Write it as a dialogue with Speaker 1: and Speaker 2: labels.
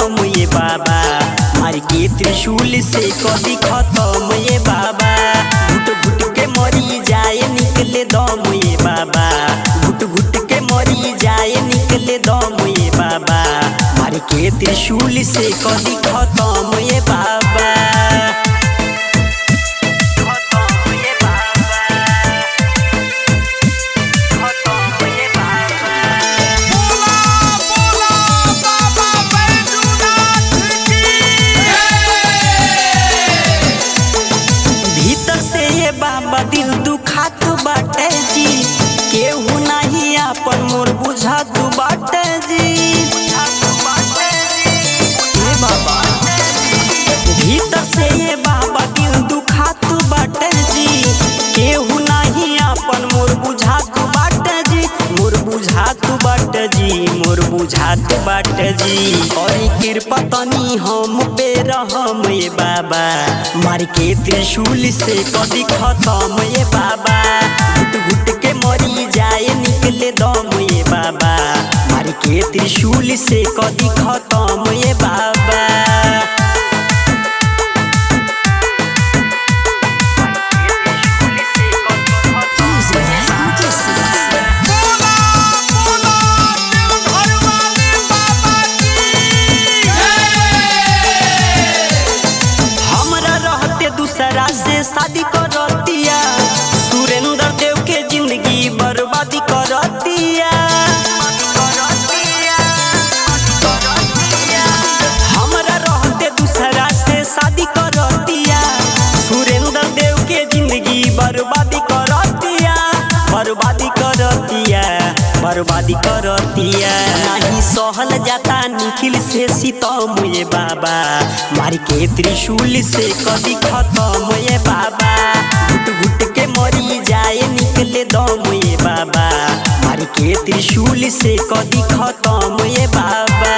Speaker 1: दम ये बाबा, मार के त्रिशूल से कदी खत्म ये बाबा। घुट घुट के मरी जाए निकले दम ये बाबा, घुट घुट के मरी जाए निकले दम ये बाबा, मार के त्रिशूल से कदी खत्म ये बाबा। बाबा दिल दुखात बाटे जी, केहू नहीं आपन मोर बुझात बाटे जी। ये बाबा भीतर से ये बाबा दिल दुखात बाटे जी, केहू नहीं आपन मोर बुझात बाटे जी, मोर बुझात बाटे जी, मोर बुझात बाटे जी। और कृपा तनी हम पे रहम ये बाबा, मार के त्रिशूल से कदी खत्म ये बाबा। घुट घुट के मरी जाए निकले दम ये बाबा, मार के त्रिशूल से कदी खत्म ये बाबा। दूसरा से शादी करतिया, सुरेंद्र देव के जिंदगी बर्बादी करतिया। हमरा रहते दूसरा से शादी करतिया, सुरेंद्र देव के जिंदगी बर्बादी करतिया, बर्बादी करतिया, बर्बादी करतिया। नहीं सहल जाता निखिल से सितम ये बाबा, मार के त्रिशूल से कदी खत्म ये बाबा। घुट घुट के मरी जाए निकले दम ये बाबा, मार के त्रिशूल से कदी खत्म ये बाबा।